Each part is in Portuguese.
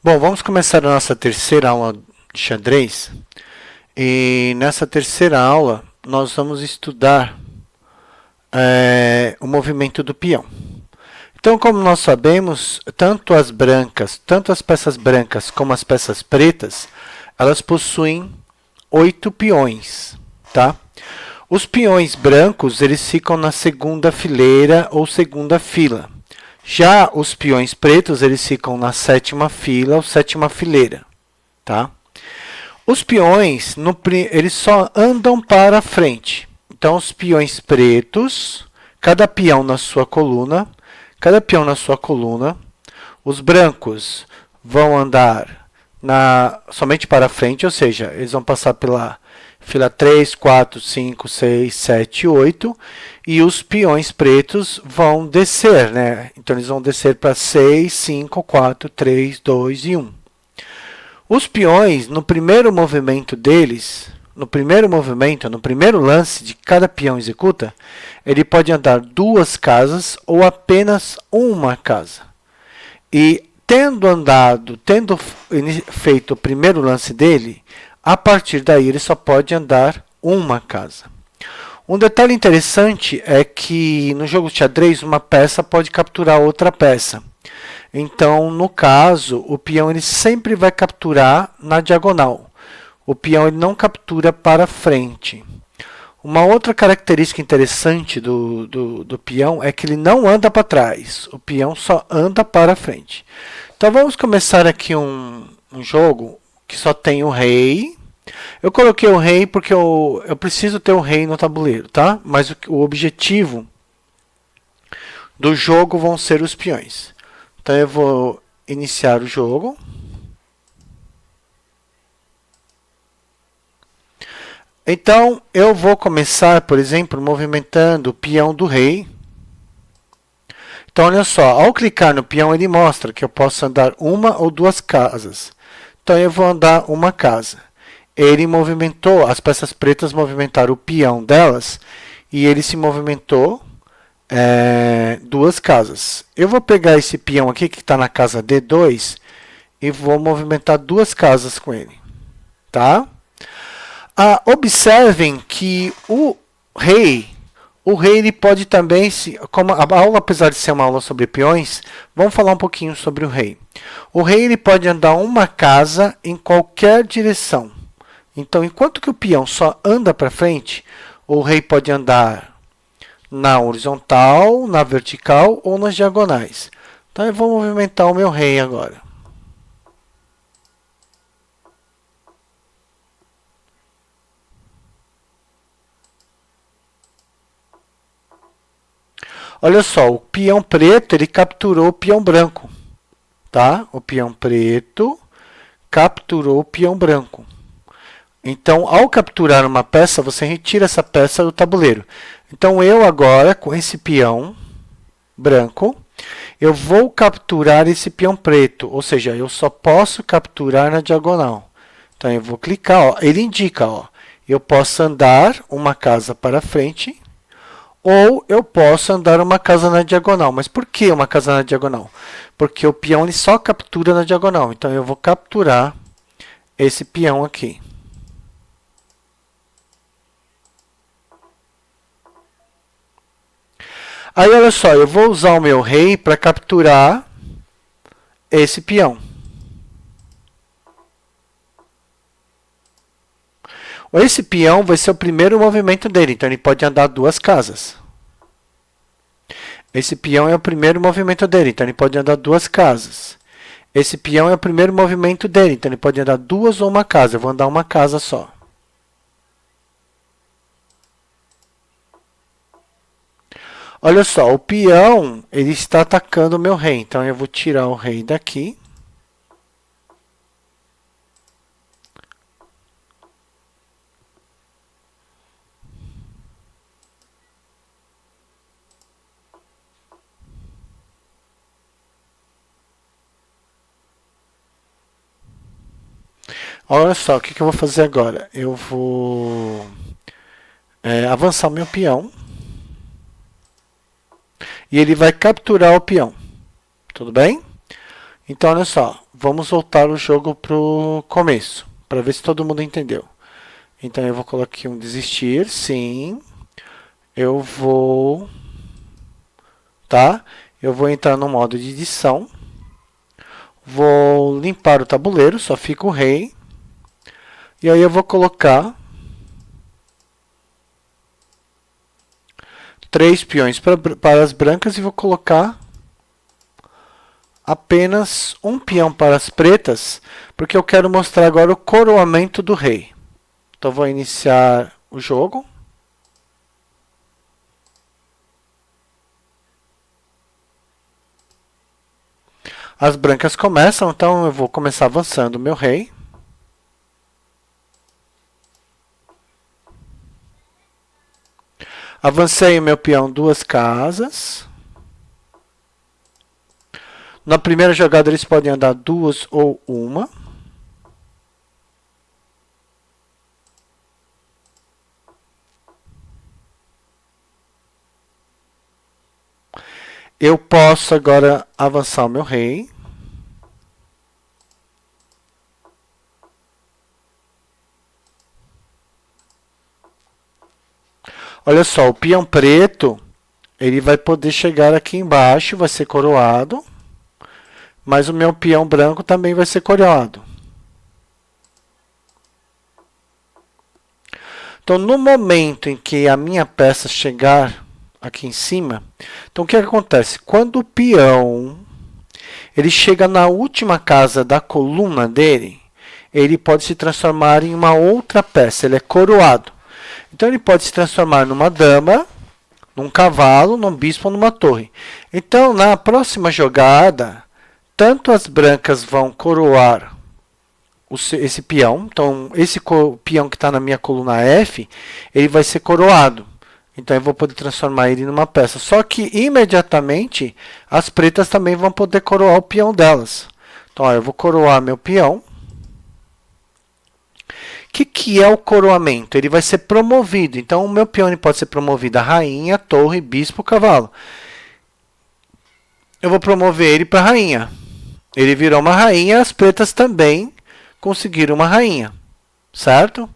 Bom, vamos começar a nossa terceira aula de xadrez. E nessa terceira aula, nós vamos estudar o movimento do peão. Então, como nós sabemos, tanto as peças brancas como as peças pretas, elas possuem 8 peões, tá? Os peões brancos, eles ficam na segunda fileira ou segunda fila. Já os peões pretos, eles ficam na sétima fila ou sétima fileira, tá? Os peões, eles só andam para frente. Então, os peões pretos, cada peão na sua coluna, os brancos vão andar somente para frente, ou seja, eles vão passar pela fila 3, 4, 5, 6, 7, 8, e os peões pretos vão descer, né? Então, eles vão descer para 6, 5, 4, 3, 2 e 1. Os peões, no primeiro movimento deles, no primeiro lance de cada peão executa, ele pode andar 2 casas ou apenas uma casa. E tendo feito o primeiro lance dele, a partir daí ele só pode andar uma casa. Um detalhe interessante é que no jogo de xadrez uma peça pode capturar outra peça. Então, no caso, o peão ele sempre vai capturar na diagonal. O peão ele não captura para frente. Uma outra característica interessante do peão é que ele não anda para trás. O peão só anda para frente. Então, vamos começar aqui um jogo que só tem o rei. Eu coloquei o rei porque eu preciso ter o rei no tabuleiro, tá? Mas o objetivo do jogo vão ser os peões. Então, eu vou iniciar o jogo. Então, eu vou começar, por exemplo, movimentando o peão do rei. Então, olha só, ao clicar no peão, ele mostra que eu posso andar uma ou 2 casas. Então, eu vou andar uma casa. Ele movimentou, as peças pretas movimentaram o peão delas, e ele se movimentou 2 casas. Eu vou pegar esse peão aqui, que está na casa D2, e vou movimentar 2 casas com ele. Tá? Observem que o rei ele pode também, como a aula, apesar de ser uma aula sobre peões, vamos falar um pouquinho sobre o rei. O rei ele pode andar uma casa em qualquer direção. Então, enquanto que o peão só anda para frente, o rei pode andar na horizontal, na vertical ou nas diagonais. Então, eu vou movimentar o meu rei agora. Olha só, o peão preto ele capturou o peão branco. Tá? O peão preto capturou o peão branco. Então, ao capturar uma peça, você retira essa peça do tabuleiro. Então, eu agora, com esse peão branco, eu vou capturar esse peão preto. Ou seja, eu só posso capturar na diagonal. Então, eu vou clicar. Ó, ele indica, ó, eu posso andar uma casa para frente ou eu posso andar uma casa na diagonal. Mas por que uma casa na diagonal? Porque o peão ele só captura na diagonal. Então, eu vou capturar esse peão aqui. Aí, olha só, eu vou usar o meu rei para capturar esse peão. Esse peão vai ser o primeiro movimento dele, então ele pode andar 2 casas. Esse peão é o primeiro movimento dele, então ele pode andar 2 casas. Esse peão é o primeiro movimento dele, então ele pode andar 2 ou uma casa. Eu vou andar uma casa só. Olha só, o peão ele está atacando o meu rei, então eu vou tirar o rei daqui. Olha só, o que eu vou fazer agora? Eu vou avançar o meu peão. E ele vai capturar o peão. Tudo bem? Então, olha só, vamos voltar o jogo para o começo, para ver se todo mundo entendeu. Então, eu vou colocar aqui um desistir, sim. Eu vou, tá? Eu vou entrar no modo de edição. Vou limpar o tabuleiro, só fica o rei. E aí eu vou colocar 3 peões para as brancas e vou colocar apenas um peão para as pretas, porque eu quero mostrar agora o coroamento do rei. Então, vou iniciar o jogo. As brancas começam, então eu vou começar avançando o meu rei. Avancei o meu peão 2 casas. Na primeira jogada eles podem andar 2 ou 1. Eu posso agora avançar o meu rei. Olha só, o peão preto, ele vai poder chegar aqui embaixo, vai ser coroado. Mas o meu peão branco também vai ser coroado. Então, no momento em que a minha peça chegar aqui em cima, então o que acontece? Quando o peão ele chega na última casa da coluna dele, ele pode se transformar em uma outra peça, ele é coroado. Então, ele pode se transformar numa dama, num cavalo, num bispo ou numa torre. Então, na próxima jogada, tanto as brancas vão coroar esse peão. Então, esse peão que está na minha coluna F, ele vai ser coroado. Então, eu vou poder transformar ele numa peça. Só que, imediatamente, as pretas também vão poder coroar o peão delas. Então, ó, eu vou coroar meu peão. O que é o coroamento? Ele vai ser promovido. Então, o meu peão ele pode ser promovido a rainha, torre, bispo, cavalo. Eu vou promover ele para rainha. Ele virou uma rainha, as pretas também conseguiram uma rainha, certo?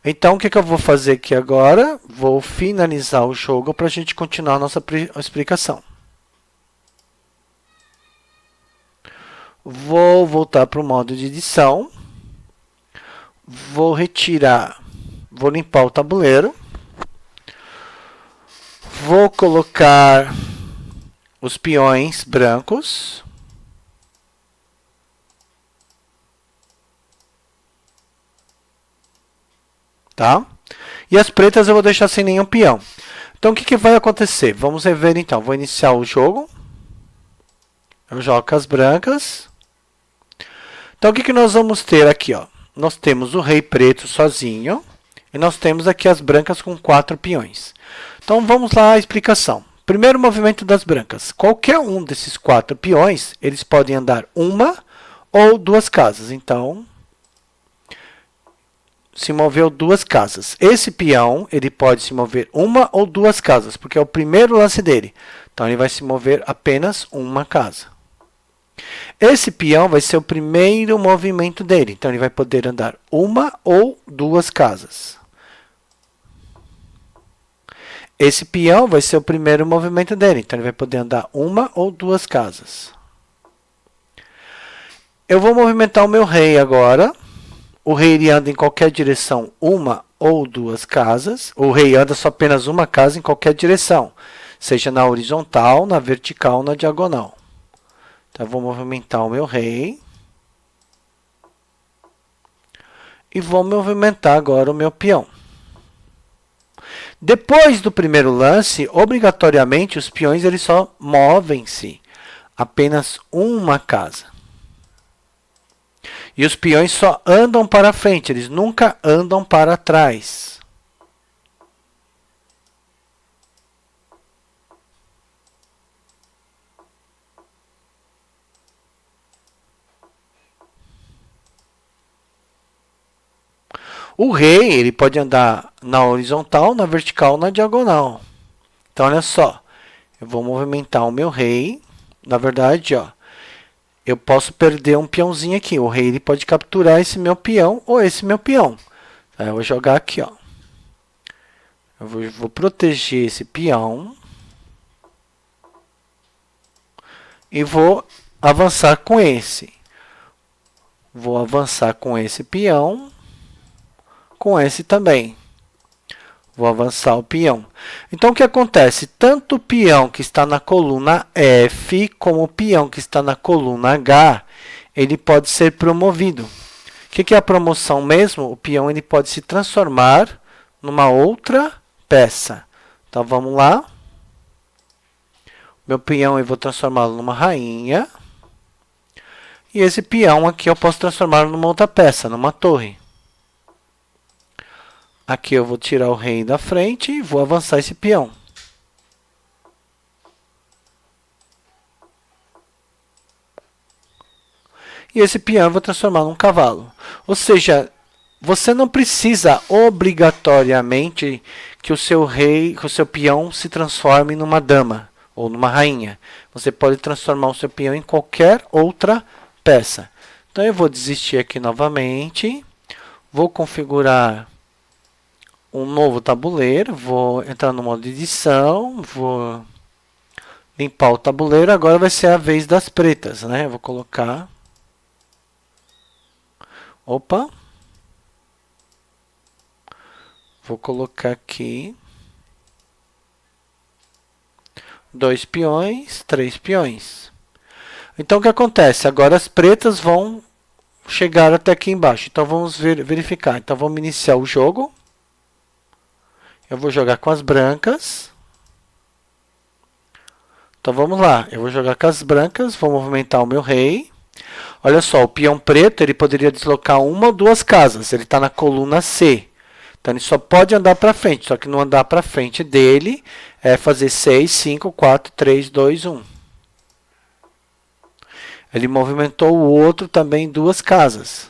Então, o que eu vou fazer aqui agora? Vou finalizar o jogo para a gente continuar a nossa explicação. Vou voltar para o modo de edição. Vou retirar, vou limpar o tabuleiro. Vou colocar os peões brancos. Tá? E as pretas eu vou deixar sem nenhum peão. Então, o que vai acontecer? Vamos rever, então. Vou iniciar o jogo. Eu jogo com as brancas. Então, o que nós vamos ter aqui? Ó? Nós temos o rei preto sozinho. E nós temos aqui as brancas com 4 peões. Então, vamos lá à explicação. Primeiro movimento das brancas. Qualquer um desses 4 peões, eles podem andar uma ou 2 casas. Então, se moveu 2 casas. Esse peão, ele pode se mover uma ou 2 casas, porque é o primeiro lance dele. Então, ele vai se mover apenas uma casa. Esse peão vai ser o primeiro movimento dele. Então, ele vai poder andar uma ou 2 casas. Esse peão vai ser o primeiro movimento dele. Então, ele vai poder andar uma ou 2 casas. Eu vou movimentar o meu rei agora. O rei ele anda em qualquer direção, uma ou 2 casas. O rei anda só apenas uma casa em qualquer direção, seja na horizontal, na vertical ou na diagonal. Então, eu vou movimentar o meu rei. E vou movimentar agora o meu peão. Depois do primeiro lance, obrigatoriamente, os peões eles só movem-se apenas uma casa. E os peões só andam para frente, eles nunca andam para trás. O rei ele pode andar na horizontal, na vertical, na diagonal. Então, olha só. Eu vou movimentar o meu rei. Na verdade, ó, eu posso perder um peãozinho aqui. O rei ele pode capturar esse meu peão ou esse meu peão. Eu vou jogar aqui, ó. Eu vou proteger esse peão. E vou avançar com esse. Vou avançar com esse peão. Com esse também. Vou avançar o peão. Então, o que acontece? Tanto o peão que está na coluna F, como o peão que está na coluna H, ele pode ser promovido. O que é a promoção mesmo? O peão ele pode se transformar numa outra peça. Então, vamos lá. Meu peão eu vou transformá-lo numa rainha. E esse peão aqui eu posso transformá-lo numa outra peça, numa torre. Aqui eu vou tirar o rei da frente e vou avançar esse peão. E esse peão eu vou transformar num cavalo. Ou seja, você não precisa obrigatoriamente que o seu rei, que o seu peão se transforme numa dama ou numa rainha. Você pode transformar o seu peão em qualquer outra peça. Então eu vou desistir aqui novamente. Vou configurar um novo tabuleiro, vou entrar no modo de edição, vou limpar o tabuleiro. Agora vai ser a vez das pretas, né? Eu vou colocar... Opa! Vou colocar aqui 2 peões, 3 peões. Então, o que acontece? Agora as pretas vão chegar até aqui embaixo. Então, vamos verificar. Então, vamos iniciar o jogo. Eu vou jogar com as brancas. Então, vamos lá. Eu vou jogar com as brancas. Vou movimentar o meu rei. Olha só, o peão preto ele poderia deslocar uma ou duas casas. Ele está na coluna C. Então, ele só pode andar para frente. Só que no andar para frente dele é fazer 6, 5, 4, 3, 2, 1. Ele movimentou o outro também 2 casas.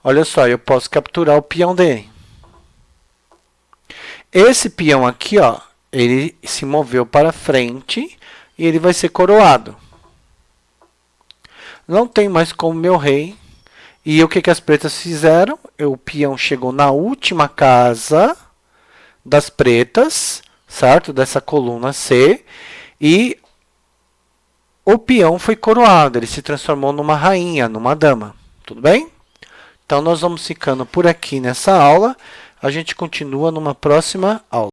Olha só, eu posso capturar o peão dele. Esse peão aqui, ó, ele se moveu para frente e ele vai ser coroado. Não tem mais como meu rei. E o que as pretas fizeram? O peão chegou na última casa das pretas, certo? Dessa coluna C. E o peão foi coroado. Ele se transformou numa rainha, numa dama. Tudo bem? Então, nós vamos ficando por aqui nessa aula. A gente continua numa próxima aula.